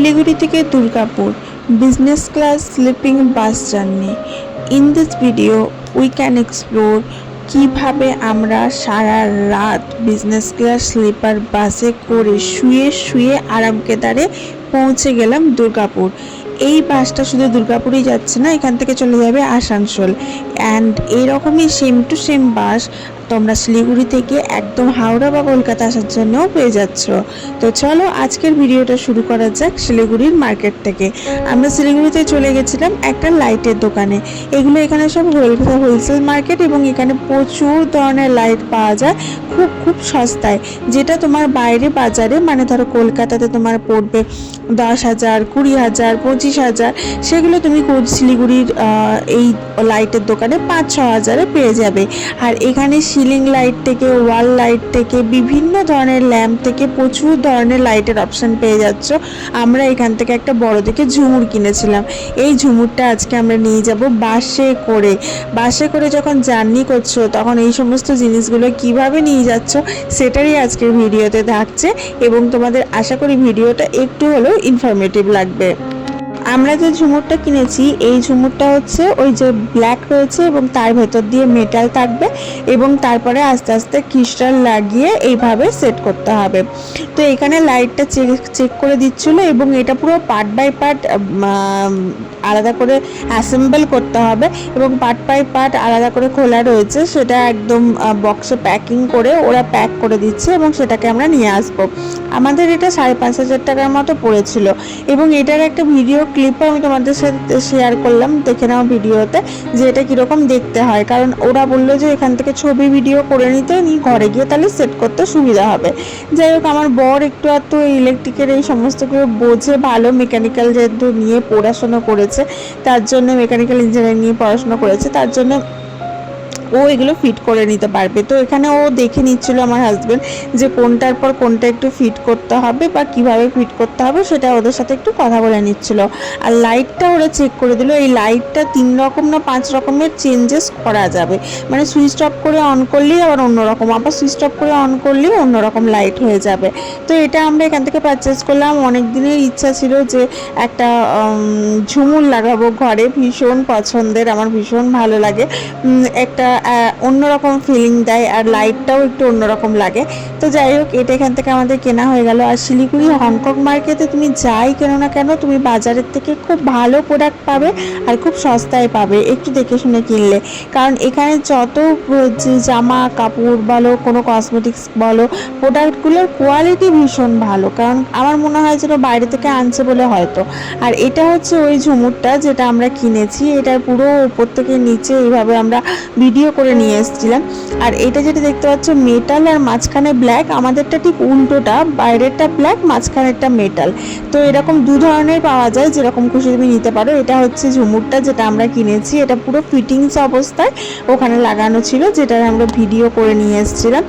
শিলিগুড়ি থেকে Durgapur business class sleeping bus journey. In this video we can explore কিভাবে আমরা সারা রাত বিজনেস ক্লাস স্লিপার বাসে করে শুয়ে শুয়ে আরামকেদারে পৌঁছে গেলাম দুর্গাপুর। এই বাসটা শুধু দুর্গাপুরেই যাচ্ছে না, এখান থেকে চলে যাবে আসানসোল। অ্যান্ড এইরকমই সেম টু সেম বাস তোমরা শিলিগুড়ি থেকে একদম হাওড়া বা কলকাতা আসার জন্যও পেয়ে যাচ্ছ। তো চলো আজকের ভিডিওটা শুরু করা যাক শিলিগুড়ির মার্কেট থেকে। আমরা শিলিগুড়িতে চলে গেছিলাম একটা লাইটের দোকানে। এগুলো এখানে সব হোলসেল মার্কেট এবং এখানে প্রচুর ধরনের লাইট পাওয়া যায় খুব খুব সস্তায়, যেটা তোমার বাইরে বাজারে মানে ধরো কলকাতাতে তোমার পড়বে 10,000, 20,000, 25,000, সেগুলো তুমি শিলিগুড়ির এই লাইটের দোকানে 5-6 হাজারে পেয়ে যাবে। আর এখানে সিলিং লাইট থেকে ওয়াল লাইট থেকে বিভিন্ন ধরনের ল্যাম্প থেকে প্রচুর ধরনের লাইটের অপশান পেয়ে যাচ্ছ। আমরা এখান থেকে একটা বড় দেখে ঝুমুর কিনেছিলাম। এই ঝুমুরটা আজকে আমরা নিয়ে যাব বাসে করে। বাসে করে যখন জার্নি করছো তখন এই সমস্ত জিনিসগুলো কিভাবে নিয়ে যাচ্ছ সেটারই আজকের ভিডিওতে থাকছে এবং তোমাদের আশা করি ভিডিওটা একটু হলেও ইনফরমেটিভ লাগবে। আমরা যে ঝুমুরটা কিনেছি এই ঝুমুরটা হচ্ছে ওই যে ব্ল্যাক রয়েছে এবং তার ভেতর দিয়ে মেটাল থাকবে এবং তারপরে আস্তে আস্তে ক্রিস্টাল লাগিয়ে এইভাবে সেট করতে হবে। তো এখানে লাইটটা চেক করে দিচ্ছিল এবং এটা পুরো পার্ট বাই পার্ট আলাদা করে অ্যাসেম্বল করতে হবে এবং পার্ট বাই পার্ট আলাদা করে খোলা রয়েছে, সেটা একদম বক্সে প্যাকিং করে ওরা প্যাক করে দিচ্ছে এবং সেটাকে আমরা নিয়ে আসবো। আমাদের এটা 5,500 টাকার মতো পড়েছিল এবং এটার একটা ভিডিও ক্লিপও আমি তোমাদের সাথে শেয়ার করলাম, দেখে নাও ভিডিওতে যে এটা কীরকম দেখতে হয়। কারণ ওরা বললো যে এখান থেকে ছবি ভিডিও করে নিতে ঘরে গিয়ে তাহলে সেট করতে সুবিধা হবে। যাই হোক, আমার বর একটু আধটু ইলেকট্রিকের এই সমস্ত কিছু বোঝে ভালো, মেকানিক্যাল যেহেতু নিয়ে পড়াশোনা করেছে, তার জন্য মেকানিক্যাল ইঞ্জিনিয়ারিং নিয়ে পড়াশোনা করেছে, তার জন্য ও এগুলো ফিট করে নিতে পারবে। তো এখানে ও দেখে নিচ্ছিল আমার হাজব্যান্ড যে কোনটার পর কোনটা একটু ফিট করতে হবে বা কিভাবে ফিট করতে হবে, সেটা ওদের সাথে একটু কথা বলে নিচ্ছিল। আর লাইটটা ওরা চেক করে দিল। এই লাইটটা 3 রকম না 5 রকমের চেঞ্জেস করা যাবে, মানে সুইচ অফ করে অন করলেই আবার অন্যরকম, আবার সুইচ অফ করে অন করলেও অন্যরকম লাইট হয়ে যাবে। তো এটা আমরা এখান থেকে পারচেস করলাম। অনেক দিনের ইচ্ছা ছিল যে একটা ঝুমুর লাগাবো ঘরে, ভীষণ পছন্দের, আমার ভীষণ ভালো লাগে, একটা অন্যরকম ফিলিং দেয় আর লাইটটাও একটু অন্যরকম লাগে। তো যাই হোক, এটা এখান থেকে আমাদের কেনা হয়ে গেল। আর শিলিগুড়ি হংকং মার্কেটে তুমি যাই কেনো না কেন তুমি বাজারের থেকে খুব ভালো প্রোডাক্ট পাবে আর খুব সস্তায় পাবে একটু দেখে শুনে কিনলে। কারণ এখানে যত জামা কাপড় বলো, কোনো কসমেটিক্স বলো, প্রোডাক্টগুলোর কোয়ালিটি ভীষণ ভালো। কারণ আমার মনে হয় যেন বাইরে থেকে আনছে বলে হয়তো। আর এটা হচ্ছে ওই ঝুমুরটা যেটা আমরা কিনেছি, এটার পুরো উপর থেকে নিচে এইভাবে আমরা ভিডিও করে নিয়ে এসেছিলাম। আর এটা যেটা দেখতে পাচ্ছ মেটাল আর মাঝখানে ব্ল্যাক, আমাদেরটা ঠিক উল্টোটা, বাইরেরটা ব্ল্যাক মাঝখানেরটা মেটাল। তো এরকম দু ধরনের পাওয়া যায়, যেরকম খুশি তুমি নিতে পারো। এটা হচ্ছে ঝুমুরটা যেটা আমরা কিনেছি, এটা পুরো ফিটিংস অবস্থায় ওখানে লাগানো ছিল, যেটা আমরা ভিডিও করে নিয়ে এসেছিলাম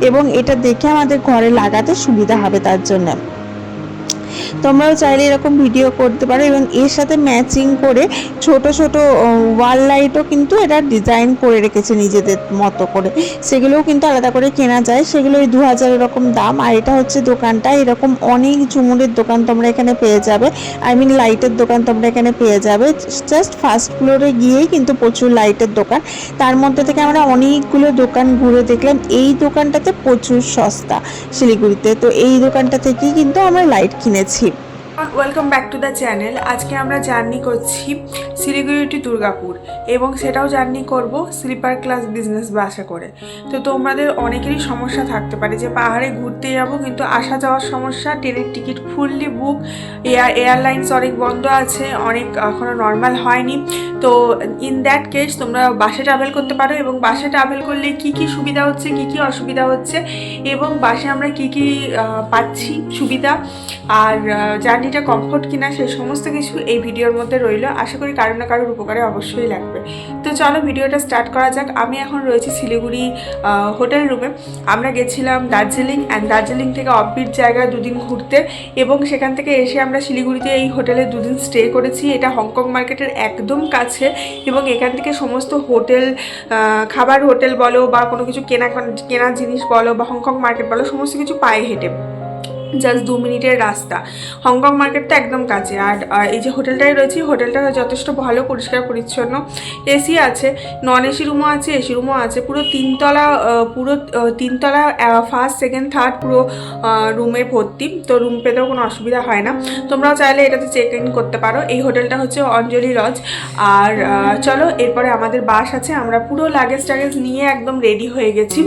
এবং এটা দেখে আমাদের ঘরে লাগাতে সুবিধা হবে তার জন্য। তোমরাও চাইলে এরকম ভিডিও করতে পারো এবং এর সাথে ম্যাচিং করে ছোট ছোট ওয়াল লাইটও কিন্তু এটা ডিজাইন করে রেখেছে নিজেদের মতো করে, সেগুলোও কিন্তু আলাদা করে কেনা যায়, সেগুলো ওই 2,000 এরকম দাম। আর এটা হচ্ছে দোকানটা, এরকম অনেক ঝুমুরের দোকান তোমরা এখানে পেয়ে যাবে, লাইটের দোকান তোমরা এখানে পেয়ে যাবে। জাস্ট ফার্স্ট ফ্লোরে গিয়েই কিন্তু প্রচুর লাইটের দোকান, তার মধ্যে থেকে আমরা অনেকগুলো দোকান ঘুরে দেখলাম এই দোকানটাতে প্রচুর সস্তা শিলিগুড়িতে। তো এই দোকানটা থেকেই কিন্তু আমরা লাইট কিনেছি। Welcome back to the channel. আজকে আমরা জার্নি করছি শিলিগুড়ি টু দুর্গাপুর এবং সেটাও জার্নি করব স্লিপার ক্লাস বিজনেস বাসে করে। তো তোমাদের অনেকেরই সমস্যা থাকতে পারে যে পাহাড়ে ঘুরতে যাব কিন্তু আসা যাওয়ার সমস্যা, ট্রেনের টিকিট ফুললি বুক, এয়ারলাইন্স অনেক বন্ধ আছে, অনেক এখনও নর্মাল হয়নি। তো ইন দ্যাট কেস তোমরা বাসে ট্রাভেল করতে পারো এবং বাসে ট্রাভেল করলে কি কি সুবিধা হচ্ছে, কি কি অসুবিধা হচ্ছে এবং বাসে আমরা কি কি পাচ্ছি সুবিধা আর জার্নিটা কমফোর্ট কিনা, সেই সমস্ত কিছু এই ভিডিওর মধ্যে রইল। আশা করি কারোর না কারোর উপকারে অবশ্যই লাগবে। তো চলো ভিডিওটা স্টার্ট করা যাক। আমি এখন রয়েছি শিলিগুড়ি হোটেল রুমে। আমরা গেছিলাম দার্জিলিং, অ্যান্ড দার্জিলিং থেকে অফবিট জায়গায় 2 দিন ঘুরতে এবং সেখান থেকে এসে আমরা শিলিগুড়িতে এই হোটেলে 2 দিন স্টে করেছি। এটা হংকং মার্কেটের একদম কাছে এবং এখান থেকে সমস্ত হোটেল, খাবার হোটেল বলো বা কোনো কিছু কেনা জিনিস বলো বা হংকং মার্কেট বলো, সমস্ত কিছু পায়ে হেঁটে। জাস্ট 2 মিনিটের রাস্তা। হংকং মার্কেট তো একদম কাছে। আর এই যে হোটেলটায় রয়েছে, হোটেলটা যথেষ্ট ভালো, পরিষ্কার পরিচ্ছন্ন, এসি আছে, নন এসি রুমও আছে, এসি রুমও আছে। পুরো তিনতলা ফার্স্ট সেকেন্ড থার্ড পুরো রুমে ভর্তি, তো রুম পেতেও কোনো অসুবিধা হয় না। তোমরাও চাইলে এটাতে চেক ইন করতে পারো। এই হোটেলটা হচ্ছে অঞ্জলি লজ। আর চলো এরপরে আমাদের বাস আছে, আমরা পুরো লাগেজ টাগেজ নিয়ে একদম রেডি হয়ে গেছি।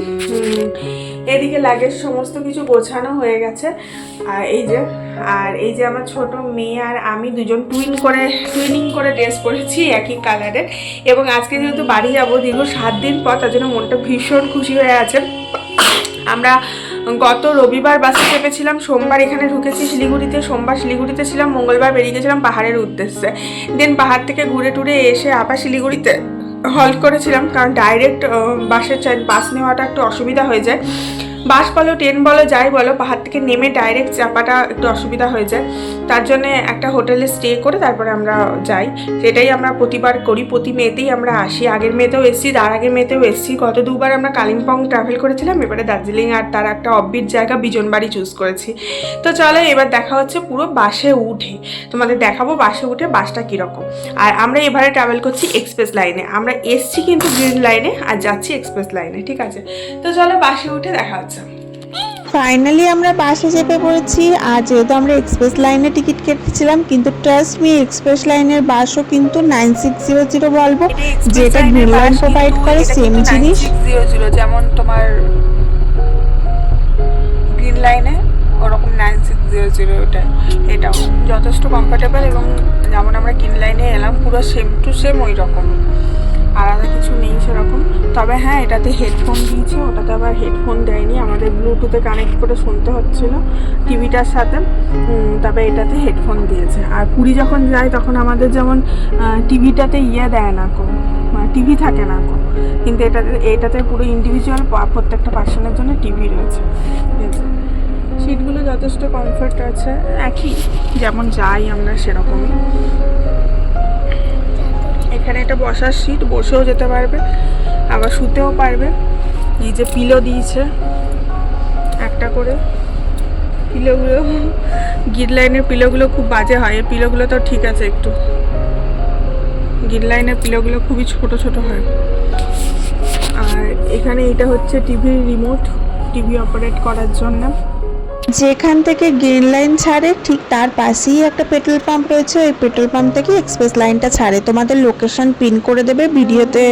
এদিকে লাগেজ সমস্ত কিছু গোছানো হয়ে গেছে। আর এই যে আমার ছোট মেয়ে আর আমি দুজন টুইনিং করে ড্রেস পরেছি একই কালারের। এবং আজকে যেহেতু বাড়ি যাবো দীর্ঘ 7 দিন পর, তার জন্য মনটা ভীষণ খুশি হয়ে আছে। আমরা গত রবিবার বাসে চেপেছিলাম, সোমবার এখানে ঢুকেছি শিলিগুড়িতে, সোমবার শিলিগুড়িতে ছিলাম, মঙ্গলবার বেরিয়ে গেছিলাম পাহাড়ের উদ্দেশ্যে। দেন পাহাড় থেকে ঘুরে টুরে এসে আবার শিলিগুড়িতে হল্ট করেছিলাম, কারণ ডাইরেক্ট বাস নেওয়াটা একটু অসুবিধা হয়ে যায়। বাস বলো ট্রেন বলো যাই বলো, পাহাড় থেকে নেমে ডাইরেক্ট চাপাটা একটু অসুবিধা হয়ে যায়। তার জন্যে একটা হোটেলে স্টে করে তারপরে আমরা যাই। সেটাই আমরা প্রতিবার করি, প্রতি মেতেই আমরা আসি। আগের মেতেও এসেছি, তার আগের মেতেও এসেছি। গত 2 বার আমরা কালিম্পং ট্রাভেল করেছিলাম, এবারে দার্জিলিং আর তার একটা অফবিট জায়গা বিজনবাড়ি চুজ করেছি। তো চলো এবার দেখা হচ্ছে পুরো বাসে উঠে, তোমাদের দেখাবো বাসে উঠে বাসটা কীরকম। আর আমরা এবারে ট্রাভেল করছি এক্সপ্রেস লাইনে। আমরা এসছি কিন্তু গ্রিন লাইনে আর যাচ্ছি এক্সপ্রেস লাইনে, ঠিক আছে? তো চলো বাসে উঠে দেখা হচ্ছে। ফাইনালি আমরা বাসে চেপে পড়েছি। আর যেহেতু আমরা এক্সপ্রেস লাইনে টিকিট কেটেছিলাম, কিন্তু ট্রাস্ট মি এক্সপ্রেস লাইনের বাসও কিন্তু 9600 বলবো, যেটা গ্রিন লাইন প্রোভাইড করে সেম জিনিস। 9600 যেমন তোমার গ্রিন লাইনে ওরকম 9600 এটাও যথেষ্ট কমফোর্টেবল। এবং যেমন আমরা গ্রিন লাইনে এলাম পুরো সেম টু সেম ওই রকম, আলাদা কিছু নেই সেরকম। তবে হ্যাঁ, এটাতে হেডফোন দিয়েছে, ওটাতে আবার হেডফোন দেয়নি, আমাদের ব্লুটুথে কানেক্ট করে শুনতে হচ্ছিল টিভিটার সাথে। তবে এটাতে হেডফোন দিয়েছে। আর পুরী যখন যাই তখন আমাদের যেমন টিভিটাতে দেয় না কো, মানে টিভি থাকে না কো, কিন্তু এটাতে পুরো ইন্ডিভিজুয়াল প্রত্যেকটা পার্সনের জন্য টিভি রয়েছে। সিটগুলো যথেষ্ট কমফর্ট আছে, একই যেমন যাই আমরা সেরকমই। এখানে একটা বসার সিট, বসেও যেতে পারবে আবার শুতেও পারবে। এই যে পিলো দিয়েছে একটা করে, পিলোগুলো গ্রিন লাইনের পিলোগুলো খুব বাজে হয়, এই পিলোগুলো তো ঠিক আছে একটু। গ্রিন লাইনের পিলোগুলো খুবই ছোট ছোট হয়। আর এখানে এটা হচ্ছে টিভির রিমোট, টিভি অপারেট করার জন্য। যেখান থেকে গ্রিন লাইন ছাড়ে ঠিক তার পাশেই একটা পেট্রোল পাম্প রয়েছে, ওই পেট্রোল পাম্প থেকে এক্সপ্রেস লাইনটা ছাড়ে। তোমাদের লোকেশন পিন করে দেবে ভিডিওতে,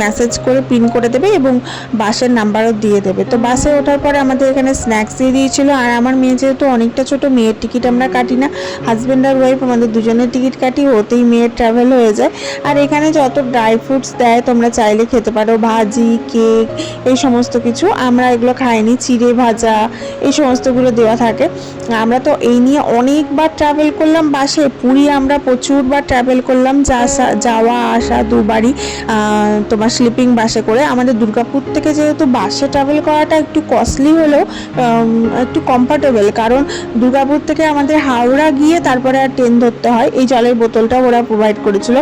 মেসেজ করে পিন করে দেবে এবং বাসের নাম্বারও দিয়ে দেবে। তো বাসে ওঠার পরে আমাদের এখানে স্ন্যাক্স দিয়ে দিয়েছিল। আর আমার মেয়ে যেহেতু অনেকটা ছোটো, মেয়ের টিকিট আমরা কাটি না, হাজব্যান্ড আর ওয়াইফ আমাদের দুজনের টিকিট কাটি, ওতেই মেয়ের ট্রাভেল হয়ে যায়। আর এখানে যত ড্রাই ফ্রুটস দেয় তোমরা চাইলে খেতে পারো, ভাজি, কেক, এই সমস্ত কিছু। আমরা এগুলো খাইনি, চিড়ে ভাজা এই সমস্তগুলো দেওয়া থাকে। আমরা তো এই নিয়ে অনেকবার ট্রাভেল করলাম বাসে। পুরী আমরা প্রচুরবার ট্রাভেল করলাম, যাওয়া আসা দুবারই তোমার স্লিপিং বাসে করে। আমাদের দুর্গাপুর থেকে যেহেতু বাসে ট্রাভেল করাটা একটু কস্টলি হলেও একটু কমফর্টেবল, কারণ দুর্গাপুর থেকে আমাদের হাওড়া গিয়ে তারপরে আর ট্রেন ধরতে হয়। এই জলের বোতলটা ওরা প্রোভাইড করেছিল।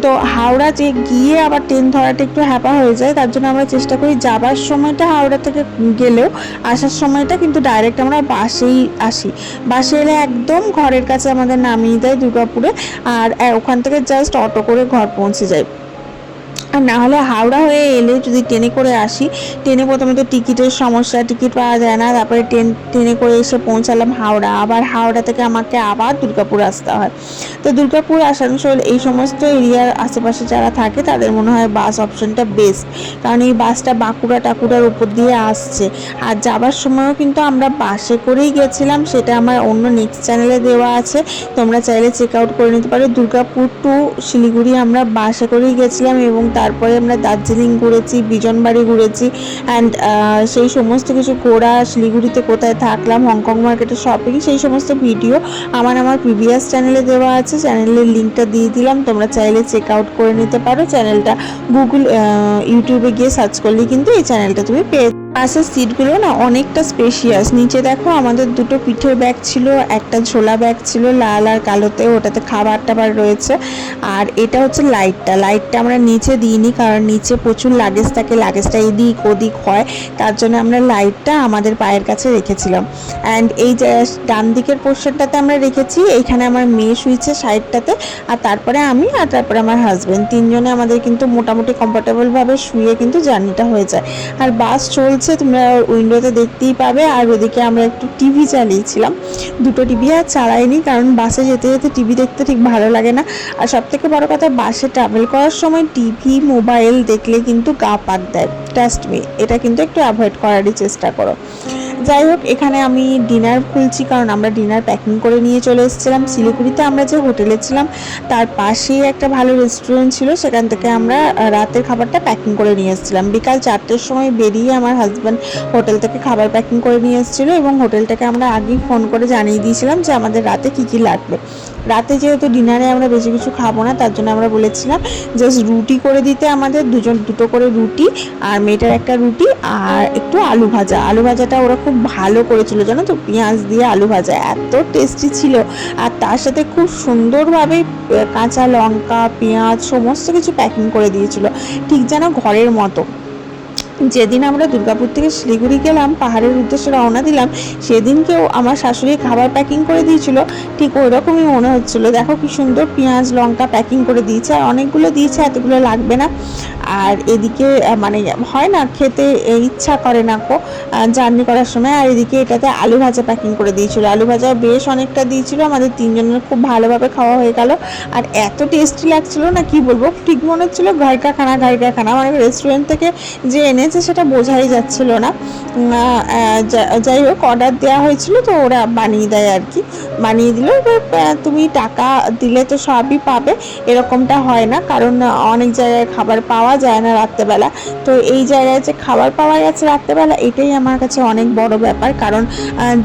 তো হাওড়া যে গিয়ে আবার ট্রেন ধরাটা একটু হ্যাপা হয়ে যায়, তার জন্য আমরা চেষ্টা করি যাবার সময়টা হাওড়া থেকে গেলেও আসার সময়টা কিন্তু ডাইরেক্ট আমরা বাসেই আসি। বাসে এলে একদম ঘরের কাছে আমাদের নামিয়ে দেয় দুর্গাপুরে, আর ওখান থেকে জাস্ট অটো করে ঘর পৌঁছে যায়। আর না হলে হাওড়া হয়ে এলে যদি ট্রেনে করে আসি, ট্রেনে প্রথমে তো টিকিটের সমস্যা, টিকিট পাওয়া যায় না। তারপরে ট্রেনে করে এসে পৌঁছালাম হাওড়া, আবার হাওড়া থেকে আমাকে আবার দুর্গাপুর আসতে হয়। তো দুর্গাপুর, আসানসোল এই সমস্ত এরিয়ার আশেপাশে যারা থাকে তাদের মনে হয় বাস অপশনটা বেস্ট, কারণ এই বাসটা বাঁকুড়া টাকুড়ার উপর দিয়ে আসছে। আর যাবার সময়ও কিন্তু আমরা বাসে করেই গেছিলাম, সেটা আমার অন্য নেক্সট চ্যানেলে দেওয়া আছে, তোমরা চাইলে চেক আউট করে নিতে পারো। দুর্গাপুর টু শিলিগুড়ি আমরা বাসে করেই গেছিলাম এবং তারপরে আমরা দার্জিলিং ঘুরেছি, বিজনবাড়ি ঘুরেছি, অ্যান্ড সেই সমস্ত কিছু ঘোরা, শিলিগুড়িতে কোথায় থাকলাম, হংকং মার্কেটে শপিং, সেই সমস্ত ভিডিও আমার প্রিভিয়াস চ্যানেলে দেওয়া আছে। চ্যানেলের লিঙ্কটা দিয়ে দিলাম, তোমরা চাইলে চেক আউট করে নিতে পারো। চ্যানেলটা ইউটিউবে গিয়ে সার্চ করলেই কিন্তু এই চ্যানেলটা তুমি পেয়ে বাসের সিটগুলো না অনেকটা স্পেশিয়াস। নিচে দেখো আমাদের দুটো পিঠের ব্যাগ ছিল, একটা ঝোলা ব্যাগ ছিল লাল আর কালোতে, ওটাতে খাবার টাবার রয়েছে। আর এটা হচ্ছে লাইটটা আমরা নিচে দিইনি, কারণ নিচে প্রচুর লাগেজ থাকে, লাগেজটা এদিক ওদিক হয়, তার জন্য আমরা লাইটটা আমাদের পায়ের কাছে রেখেছিলাম। অ্যান্ড এই যে ডান দিকের পোর্শনটাতে আমরা রেখেছি, এইখানে আমার মেয়ে শুয়েছে সাইডটাতে, আর তারপরে আমি আর তারপরে আমার হাজব্যান্ড, তিনজনে আমাদের কিন্তু মোটামুটি কমফোর্টেবলভাবে শুয়ে কিন্তু জার্নিটা হয়ে যায়। আর বাস চলছে, তোমরা উইন্ডোতে দেখতেই পাবে। আর ওদিকে আমরা একটু টিভি চালিয়েছিলাম, দুটো টিভি আর চালাইনি, কারণ বাসে যেতে যেতে টিভি দেখতে ঠিক ভালো লাগে না। আর সবথেকে বড় কথা, বাসে ট্রাভেল করার সময় টিভি মোবাইল দেখলে কিন্তু গা পাক দেয়, ট্রাস্ট মি, এটা কিন্তু একটু অ্যাভয়েড করারই চেষ্টা করো। যাই হোক, এখানে আমি ডিনার খুলছি, কারণ আমরা ডিনার প্যাকিং করে নিয়ে চলে এসেছিলাম। শিলিগুড়িতে আমরা যে হোটেলে ছিলাম তার পাশেই একটা ভালো রেস্টুরেন্ট ছিল, সেখান থেকে আমরা রাতের খাবারটা প্যাকিং করে নিয়ে এসেছিলাম। বিকাল 4টের সময় বেরিয়ে আমার হাজব্যান্ড হোটেল থেকে খাবার প্যাকিং করে নিয়ে এসেছিলো, এবং হোটেলটাকে আমরা আগেই ফোন করে জানিয়ে দিয়েছিলাম যে আমাদের রাতে কী কী লাগবে। রাতে যেহেতু ডিনারে আমরা বেশি কিছু খাবো না, তার জন্য আমরা বলেছিলাম জাস্ট রুটি করে দিতে, আমাদের দুটো করে রুটি, আর মেয়েটার একটা রুটি, আর একটু আলু ভাজাটা ওরা খুব ভালো করেছিল জানো তো, পেঁয়াজ দিয়ে আলু ভাজা এত টেস্টি ছিল। আর তার সাথে খুব সুন্দরভাবে কাঁচা লঙ্কা পেঁয়াজ সমস্ত কিছু প্যাকিং করে দিয়েছিল, ঠিক যেন ঘরের মতো। যেদিন আমরা দুর্গাপুর থেকে শিলিগুড়ি গেলাম, পাহাড়ের উদ্দেশ্যে রওনা দিলাম, সেদিনকেও আমার শাশুড়ি খাবার প্যাকিং করে দিয়েছিল, ঠিক ওই রকমই মনে হচ্ছিলো। দেখো কি সুন্দর পেঁয়াজ লঙ্কা প্যাকিং করে দিয়েছে, আর অনেকগুলো দিয়েছে, এতগুলো লাগবে না। আর এদিকে মানে হয় না, খেতে ইচ্ছা করে না কো জার্নি করার সময়। আর এদিকে এটাতে আলু ভাজা প্যাকিং করে দিয়েছিল, আলু ভাজা বেশ অনেকটা দিয়েছিল, আমাদের তিনজনের খুব ভালোভাবে খাওয়া হয়ে গেল। আর এত টেস্টি লাগছিলো না, কি বলবো, ঠিক মনে হচ্ছিলো ঘরকা খানা, মানে রেস্টুরেন্ট থেকে যে এনেছে সেটা বোঝাই যাচ্ছিল না। যাই হোক, অর্ডার দেওয়া হয়েছিল তো ওরা বানিয়ে দেয় আর কি, বানিয়ে দিল। তুমি টাকা দিলে তো সবই পাবে এরকমটা হয় না, কারণ অনেক জায়গায় খাবার পাওয়া যায় না রাত্রেবেলা। তো এই জায়গায় যে খাবার পাওয়া গেছে রাত্রেবেলা, এটাই আমার কাছে অনেক বড় ব্যাপার। কারণ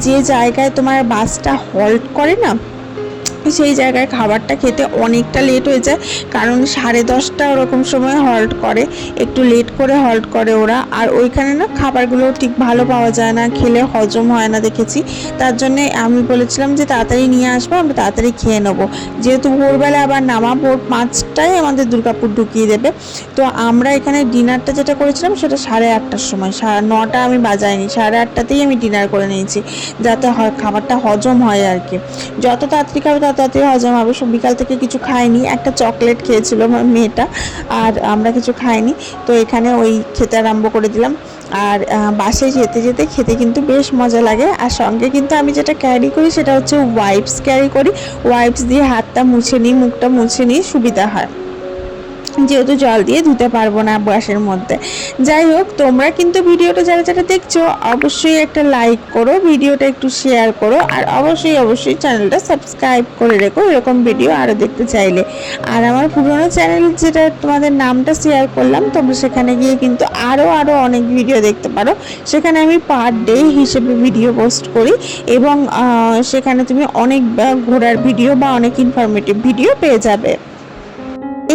যে জায়গায় তোমার বাসটা হল্ট করে না, সেই জায়গায় খাবারটা খেতে অনেকটা লেট হয়ে যায়, কারণ 10:30 ওরকম সময় হল্ট করে, একটু লেট করে হল্ট করে ওরা। আর ওইখানে না খাবারগুলো ঠিক ভালো পাওয়া যায় না, খেলে হজম হয় না দেখেছি। তার জন্যে আমি বলেছিলাম যে তাড়াতাড়ি নিয়ে আসবো, আমরা তাড়াতাড়ি খেয়ে নেবো, যেহেতু ভোরবেলা আবার নামাবো, 5টায় আমাদের দুর্গাপুর ঢুকিয়ে দেবে। তো আমরা এখানে ডিনারটা যেটা করেছিলাম সেটা 8:30টার সময়, 9টা আমি বাজাইনি, 8:30টাতেই আমি ডিনার করে নিয়েছি, যাতে খাবারটা হজম হয় আর কি। যত তাড়াতাড়ি খাবে তাতে হজম হবে। সব বিকাল থেকে কিছু খাইনি, একটা চকলেট খেয়েছিল আমার মেয়েটা, আর আমরা কিছু খাইনি। তো এখানে ওই খেতে আরম্ভ করে দিলাম। আর বাসে যেতে যেতে খেতে কিন্তু বেশ মজা লাগে। আর সঙ্গে কিন্তু আমি যেটা ক্যারি করি সেটা হচ্ছে ওয়াইপস ক্যারি করি, ওয়াইপস দিয়ে হাতটা মুছে নিই, মুখটা মুছে নিই, সুবিধা হয়, যেহেতু জল দিয়ে ধুতে পারবো না বাসের মধ্যে। যাই হোক, তোমরা কিন্তু ভিডিওটা যারা যারা দেখছো অবশ্যই একটা লাইক করো, ভিডিওটা একটু শেয়ার করো, আর অবশ্যই চ্যানেলটা সাবস্ক্রাইব করে রেখো এরকম ভিডিও আরও দেখতে চাইলে। আর আমার পুরোনো চ্যানেল যেটা তোমাদের নামটা শেয়ার করলাম, তোমরা সেখানে গিয়ে কিন্তু আরও অনেক ভিডিও দেখতে পারো। সেখানে আমি পার ডে হিসেবে ভিডিও পোস্ট করি, এবং সেখানে তুমি অনেক ঘোরার ভিডিও বা অনেক ইনফরমেটিভ ভিডিও পেয়ে যাবে।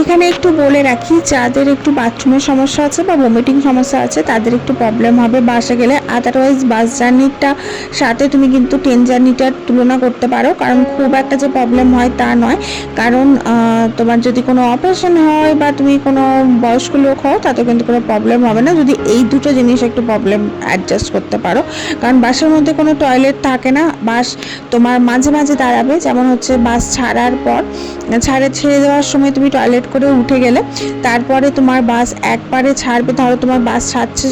এখানে একটু বলে রাখি, যাদের একটু বাথরুমের সমস্যা আছে বা ভমিটিং সমস্যা আছে তাদের একটু প্রবলেম হবে বাসে গেলে। আদারওয়াইজ বাস জার্নিটা সাথে তুমি কিন্তু ট্রেন জার্নিটার তুলনা করতে পারো, কারণ খুব একটা যে প্রবলেম হয় তা নয়। কারণ তোমার যদি কোনো অপারেশন হয় বা তুমি কোনো বয়স্ক লোক হও, তাতে কিন্তু কোনো প্রবলেম হবে না, যদি এই দুটো জিনিস একটু প্রবলেম অ্যাডজাস্ট করতে পারো। কারণ বাসের মধ্যে কোনো টয়লেট থাকে না, বাস তোমার মাঝে মাঝে দাঁড়াবে, যেমন হচ্ছে বাস ছাড়ার পর ছেড়ে দেওয়ার সময় তুমি টয়লেট করে উঠে গেলে, তারপরে তোমার বাস একবারে ছাড়বে, ধরো তোমার বাস ছাড়ছে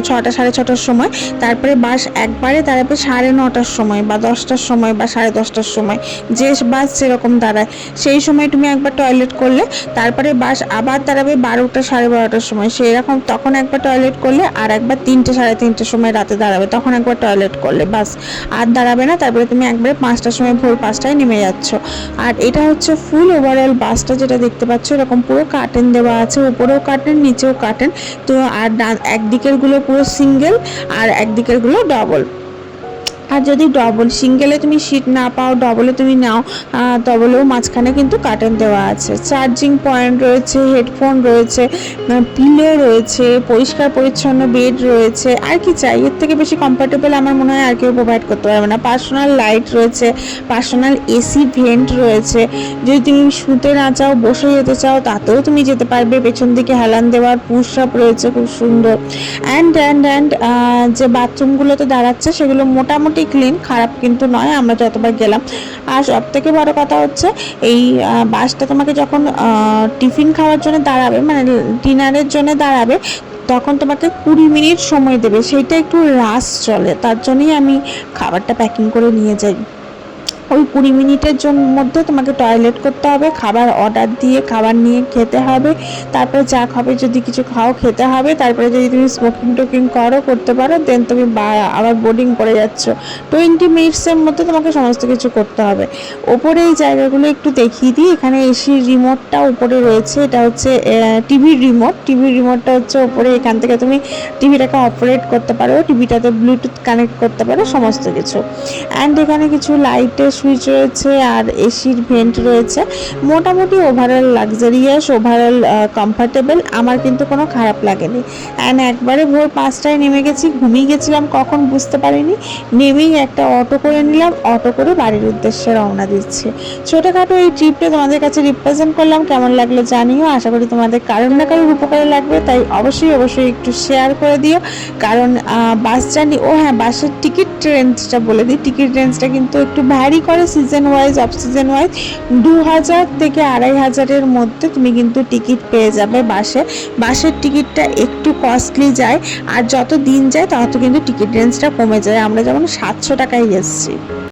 6টা 6:30টার সময়, তারপরে বাস একবারে দাঁড়াবে 9:30টার সময় বা 10টার সময় বা 10:30টার সময়, যে বাস যেরকম দাঁড়ায় সেই সময় তুমি একবার টয়লেট করলে, তারপরে বাস আবার দাঁড়াবে 12টা 12:30টার সময়, সেই রকম তখন একবার টয়লেট করলে, আর একবার 3টে 3:30টার সময় রাতে দাঁড়াবে, তখন একবার টয়লেট করলে, বাস আর দাঁড়াবে না। তারপরে তুমি একবারে 5টার সময়, ভোর 5টায় নেমে যাচ্ছ। আর এটা হচ্ছে ফুল ওভারঅল বাসটা যেটা দেখতে পাচ্ছ, এরকম পুরো কার্টেন দেওয়া আছে, উপরেও কার্টেন নিচেও কার্টেন। তো আর একদিকের গুলো পুরো সিঙ্গেল আর একদিকের গুলো ডবল। আর যদি ডবল সিঙ্গেলে তুমি সিট না পাও, ডবলে তুমি নাও, ডবলেও মাঝখানে কিন্তু কার্টেন দেওয়া আছে, চার্জিং পয়েন্ট রয়েছে, হেডফোন রয়েছে, পিলো রয়েছে, পরিষ্কার পরিচ্ছন্ন বেড রয়েছে। আর কি চাই, এর থেকে বেশি কমফোর্টেবল আমার মনে হয় আর কেউ প্রোভাইড করতে পারবে না। পার্সোনাল লাইট রয়েছে, পার্সোনাল এসি ভেন্ট রয়েছে, যদি তুমি শুতে না চাও, বসে যেতে চাও, তাতেও তুমি যেতে পারবে। পেছন দিকে হেলান দেওয়ার পুশ আপ রয়েছে খুব সুন্দর। অ্যান্ড যে বাথরুমগুলোতে দাঁড়াচ্ছে সেগুলো মোটামুটি ক্লিন, খারাপ কিন্তু নয় আমরা যতবার গেলাম। আর সব থেকে বড় কথা হচ্ছে এই বাসটা তোমাকে যখন টিফিন খাওয়ার জন্য দাঁড়াবে, মানে ডিনারের জন্য দাঁড়াবে, তখন তোমাকে 20 মিনিট সময় দেবে, সেইটা একটু রাশ চলে, তার জন্যই আমি খাবারটা প্যাকিং করে নিয়ে যাই। ওই 20 মিনিটের মধ্যে তোমাকে টয়লেট করতে হবে, খাবার অর্ডার দিয়ে খাবার নিয়ে খেতে হবে, তারপরে চা খাবে, যদি কিছু খাও খেতে হবে, তারপরে যদি তুমি স্মোকিং টোকিং করতে পারো, দেন তুমি আবার বোর্ডিং করে যাচ্ছ। 20 মিনিটসের মধ্যে তোমাকে সমস্ত কিছু করতে হবে। ওপরে এই জায়গাগুলো একটু দেখিয়ে দিই। এখানে এসির রিমোটটা উপরে রয়েছে, এটা হচ্ছে টিভির রিমোটটা হচ্ছে ওপরে। এখান থেকে তুমি টিভিটাকে অপারেট করতে পারো, টিভিটাতে ব্লুটুথ কানেক্ট করতে পারো, সমস্ত কিছু। অ্যান্ড এখানে কিছু লাইটের সুইচ রয়েছে আর এসির ভেন্ট রয়েছে। মোটামুটি ওভারঅল লাক্সারিয়াস, ওভারঅল কমফর্টেবল, আমার কিন্তু কোনো খারাপ লাগেনি। অ্যান্ড একবারে ভোর 5টায় নেমে গেছি, ঘুমিয়ে গেছিলাম কখন বুঝতে পারিনি, নেমেই একটা অটো করে নিলাম, অটো করে বাড়ির উদ্দেশ্যে রওনা দিচ্ছি। ছোটোখাটো এই ট্রিপটা তোমাদের কাছে রিপ্রেজেন্ট করলাম, কেমন লাগলো জানিও। আশা করি তোমাদের কারোর না কারোর উপকারে লাগবে, তাই অবশ্যই একটু শেয়ার করে দিও। কারণ বাস জার্নি, হ্যাঁ, বাসের টিকিট রেঞ্জটা বলে দিই, টিকিট রেঞ্জটা কিন্তু একটু ভ্যারি করে season wise, off season wise. 2000 থেকে 2500-এর মধ্যে তুমি কিন্তু টিকিট পেয়ে যাবে বাসের টিকিটটা একটু কস্টলি যায়, আর যত দিন যায় তত কিন্তু টিকিট রেঞ্জটা কমে যায়। আমরা যেমন 700 টাকায় এসেছি।